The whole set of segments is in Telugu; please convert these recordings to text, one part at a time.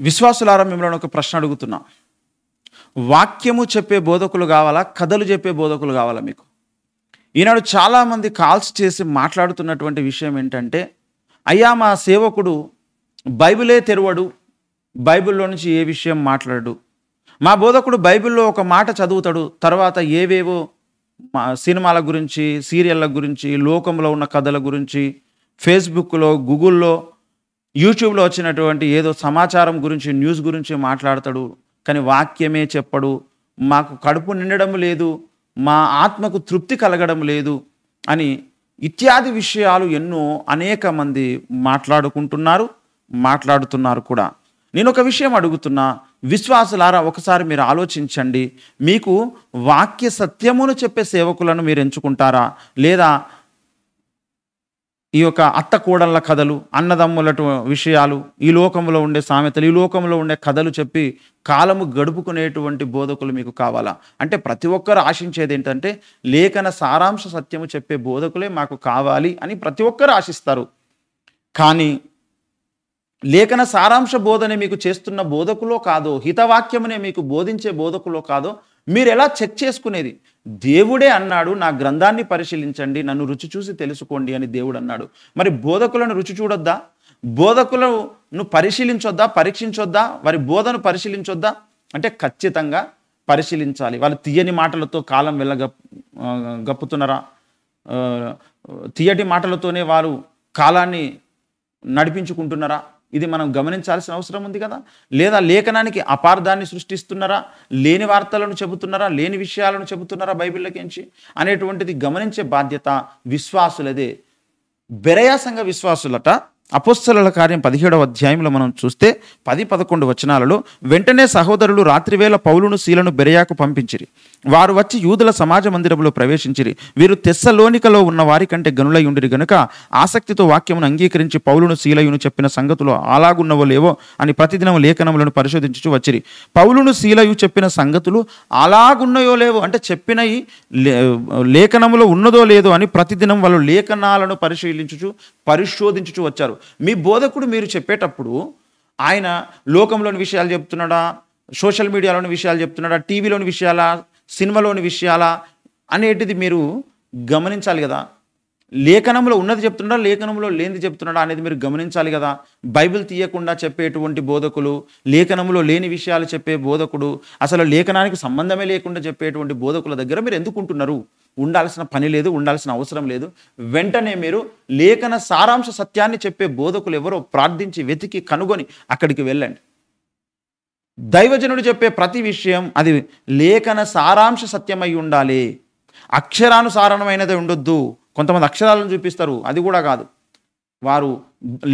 విశ్వాసులారా, మిమ్మల్ని ఒక ప్రశ్న అడుగుతున్నా. వాక్యము చెప్పే బోధకులు కావాలా, కథలు చెప్పే బోధకులు కావాలా మీకు? ఈనాడు చాలామంది కాల్స్ చేసి మాట్లాడుతున్నటువంటి విషయం ఏంటంటే, అయ్యా మా సేవకుడు బైబిలే తెరవడు, బైబిల్లో నుంచి ఏ విషయం మాట్లాడు, మా బోధకుడు బైబిల్లో ఒక మాట చదువుతాడు, తర్వాత ఏవేవో సినిమాల గురించి, సీరియళ్ళ గురించి, లోకంలో ఉన్న కథల గురించి, ఫేస్బుక్లో, గూగుల్లో, యూట్యూబ్లో వచ్చినటువంటి ఏదో సమాచారం గురించి, న్యూస్ గురించి మాట్లాడతాడు, కానీ వాక్యమే చెప్పడు, మాకు కడుపు నిండడం లేదు, మా ఆత్మకు తృప్తి కలగడం లేదు అని ఇత్యాది విషయాలు ఎన్నో అనేక మంది మాట్లాడుతున్నారు కూడా. నేను ఒక విషయం అడుగుతున్నా, విశ్వాసులారా, ఒకసారి మీరు ఆలోచించండి. మీకు వాక్య సత్యమును చెప్పే సేవకులను మీరు ఎంచుకుంటారా, లేదా ఈ యొక్క అత్త కోడళ్ళ కథలు, అన్నదమ్ముల విషయాలు, ఈ లోకంలో ఉండే సామెతలు, ఈ లోకంలో ఉండే కథలు చెప్పి కాలము గడుపుకునేటువంటి బోధకులు మీకు కావాలా? అంటే ప్రతి ఒక్కరు ఆశించేది ఏంటంటే, లేఖన సారాంశ సత్యము చెప్పే బోధకులే మాకు కావాలి అని ప్రతి ఒక్కరు ఆశిస్తారు. కానీ లేఖన సారాంశ బోధనే మీకు చేస్తున్న బోధకులో కాదో, హితవాక్యమునే మీకు బోధించే బోధకులో కాదో మీరు ఎలా చెక్ చేసుకునేది? దేవుడే అన్నాడు, నా గ్రంథాన్ని పరిశీలించండి, నన్ను రుచి చూసి తెలుసుకోండి అని దేవుడు అన్నాడు. మరి బోధకులను రుచి చూడొద్దా? బోధకులను పరిశీలించొద్దా, పరీక్షించొద్దా, వారి బోధను పరిశీలించొద్దా? అంటే ఖచ్చితంగా పరిశీలించాలి. వాళ్ళు తీయని మాటలతో కాలం గప్పుతున్నారా? తీయటి మాటలతోనే వారు కాలాన్ని నడిపించుకుంటున్నారా? ఇది మనం గమనించాల్సిన అవసరం ఉంది కదా. లేదా లేఖనానికి అపార్థాన్ని సృష్టిస్తున్నారా, లేని వార్తలను చెబుతున్నారా, లేని విషయాలను చెబుతున్నారా బైబిల్లోకించి అనేటువంటిది గమనించే బాధ్యత విశ్వాసులదే. బెరయా సంఘ విశ్వాసులట అపోస్తలుల కార్యం 17వ అధ్యాయంలో మనం చూస్తే 10-11 వచనాలలో, వెంటనే సహోదరులు రాత్రివేళ పౌలును సీలను బెరయాకు పంపించిరి. వారు వచ్చి యూదుల సమాజ మందిరములో ప్రవేశించిరి. వీరు తెస్సలోనికలో ఉన్న వారి కంటే గనులై ఉండిరి గనుక ఆసక్తితో వాక్యమును అంగీకరించి పౌలును సీలయును చెప్పిన సంగతులు అలాగున్నవో లేవో అని ప్రతిదినం లేఖనములను పరిశోధించుచు వచ్చిరి. పౌలును సీలయు చెప్పిన సంగతులు అలాగున్నయో లేవో అంటే చెప్పినవి లేఖనములో ఉన్నదో లేదో అని ప్రతిదినం వాళ్ళు లేఖనాలను పరిశోధించుచు వచ్చారు. మీ బోధకుడు మీరు చెప్పేటప్పుడు ఆయన లోకంలోని విషయాలు చెప్తున్నాడా, సోషల్ మీడియాలోని విషయాలు చెప్తున్నాడా, టీవీలోని విషయాలా, సినిమాలోని విషయాలా అనేటిది మీరు గమనించాలి కదా. లేఖనంలో ఉన్నది చెప్తున్నాడా, లేఖనంలో లేనిది చెప్తున్నాడా అనేది మీరు గమనించాలి కదా. బైబిల్ తీయకుండా చెప్పేటువంటి బోధకులు, లేఖనంలో లేని విషయాలు చెప్పే బోధకుడు, అసలు లేఖనానికి సంబంధమే లేకుండా చెప్పేటువంటి బోధకుల దగ్గర మీరు ఎందుకుంటున్నారు? ఉండాల్సిన పని లేదు, ఉండాల్సిన అవసరం లేదు. వెంటనే మీరు లేఖన సారాంశ సత్యాన్ని చెప్పే బోధకులు ఎవరో ప్రార్థించి వెతికి కనుగొని అక్కడికి వెళ్ళండి. దైవజనుడు చెప్పే ప్రతి విషయం అది లేఖన సారాంశ సత్యమై ఉండాలి, అక్షరానుసారమైనది ఉండొద్దు. కొంతమంది అక్షరాలను చూపిస్తారు, అది కూడా కాదు. వారు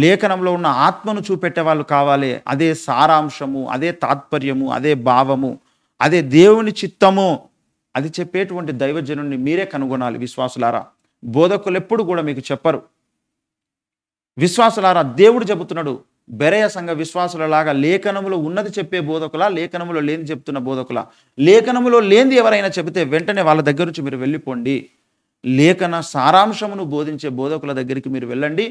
లేఖనంలో ఉన్న ఆత్మను చూపెట్టే వాళ్ళు కావాలి. అదే సారాంశము, అదే తాత్పర్యము, అదే భావము, అదే దేవుని చిత్తము, అది చెప్పేటువంటి దైవజనుడిని మీరే కనుగొనాలి. విశ్వాసులారా, బోధకులు ఎప్పుడు కూడా మీకు చెప్పరు. విశ్వాసులారా, దేవుడు చెబుతున్నాడు, బెరయ సంఘ విశ్వాసులలాగా లేఖనములో ఉన్నది చెప్పే బోధకులా, లేఖనములో లేనిది చెప్తున్న బోధకులా? లేఖనములో లేనిది ఎవరైనా చెబితే వెంటనే వాళ్ళ దగ్గర నుంచి మీరు వెళ్ళిపోండి. లేఖన సారాంశమును బోధించే బోధకుల దగ్గరికి మీరు వెళ్ళండి.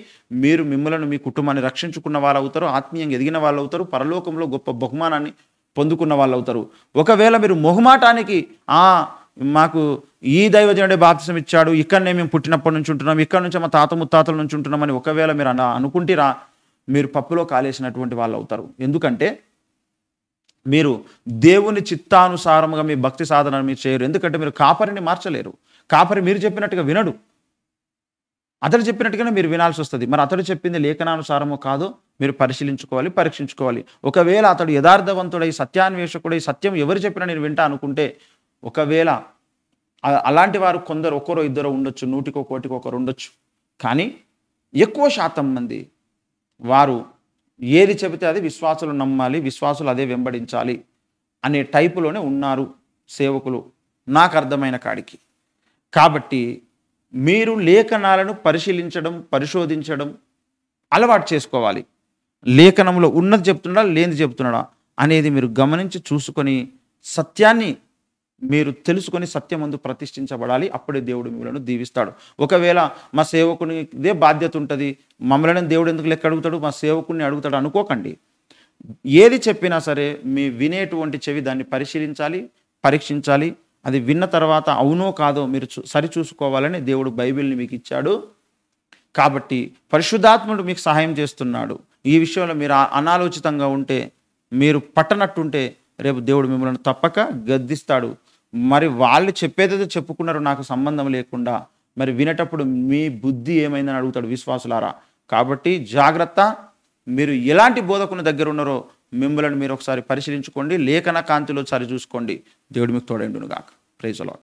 మీరు మిమ్మలను, మీ కుటుంబాన్ని రక్షించుకున్న వాళ్ళు అవుతారు, ఆత్మీయంగా ఎదిగిన వాళ్ళు అవుతారు, పరలోకంలో గొప్ప బహుమానాన్ని పొందుకున్న వాళ్ళు అవుతారు. ఒకవేళ మీరు మొహమాటానికి మాకు ఈ దైవజనుడే బాప్తిసం ఇచ్చాడు, ఇక్కడనే మేము పుట్టినప్పటి నుంచి ఉంటున్నాం, ఇక్కడ నుంచి మా తాత ముత్తాతల నుంచి ఉంటున్నామని ఒకవేళ మీరు అనుకుంటారా, మీరు పప్పులో కాలేసినటువంటి వాళ్ళు అవుతారు. ఎందుకంటే మీరు దేవుని చిత్తానుసారముగా మీ భక్తి సాధన మీరు చేయరు. ఎందుకంటే మీరు కాపరిని మార్చలేరు. కాపరి మీరు చెప్పినట్టుగా వినడు, అతడు చెప్పినట్టుగానే మీరు వినాల్సి వస్తుంది. మరి అతడు చెప్పింది లేఖనానుసారమో కాదో మీరు పరిశీలించుకోవాలి, పరీక్షించుకోవాలి. ఒకవేళ అతడు యథార్థవంతుడై, సత్యాన్వేషకుడై, సత్యం ఎవరు చెప్పినా నేను వింటా అనుకుంటే, ఒకవేళ అలాంటి వారు కొందరు, ఒకరో ఇద్దరు ఉండొచ్చు, 100కో 1,000కో ఉండొచ్చు. కానీ ఎక్కువ శాతం మంది వారు ఏది చెబితే అది విశ్వాసులు నమ్మాలి, విశ్వాసులు అదే వెంబడించాలి అనే టైపులోనే ఉన్నారు సేవకులు, నాకు అర్థమైన కాడికి. కాబట్టి మీరు లేఖనాలను పరిశోధించడం అలవాటు చేసుకోవాలి. లేఖనంలో ఉన్నది చెప్తున్నాడా, లేనిది చెప్తున్నాడా అనేది మీరు గమనించి చూసుకొని సత్యాన్ని మీరు తెలుసుకొని సత్యమందు ప్రతిష్ఠించబడాలి. అప్పుడే దేవుడు మిమ్మల్ని దీవిస్తాడు. ఒకవేళ మా సేవకునిదే బాధ్యత ఉంటుంది, మమ్మల్ని దేవుడు ఎందుకు లెక్క అడుగుతాడు, మా సేవకుని అడుగుతాడు అనుకోకండి. ఏది చెప్పినా సరే మీ వినేటువంటి చెవి దాన్ని పరిశీలించాలి, పరీక్షించాలి. అది విన్న తర్వాత అవునో కాదో మీరు సరిచూసుకోవాలని దేవుడు బైబిల్‌ని మీకు ఇచ్చాడు. కాబట్టి పరిశుద్ధాత్ముడు మీకు సహాయం చేస్తున్నాడు. ఈ విషయంలో మీరు అనాలోచితంగా ఉంటే, మీరు పట్టనట్టుంటే రేపు దేవుడు మిమ్మల్ని తప్పక గద్దిస్తాడు. మరి వాళ్ళు చెప్పేదేదో చెప్పుకున్నారు నాకు సంబంధం లేకుండా, మరి వినేటప్పుడు మీ బుద్ధి ఏమైందని అడుగుతాడు విశ్వాసులారా. కాబట్టి జాగ్రత్త. మీరు ఎలాంటి బోధకుని దగ్గర ఉన్నారో మిమ్మల్ని మీరు ఒకసారి పరిశీలించుకోండి. లేఖన కాంతిలో సరిచూసుకోండి. దేవుడు మీకు తోడైండును గాక. Praise the lord.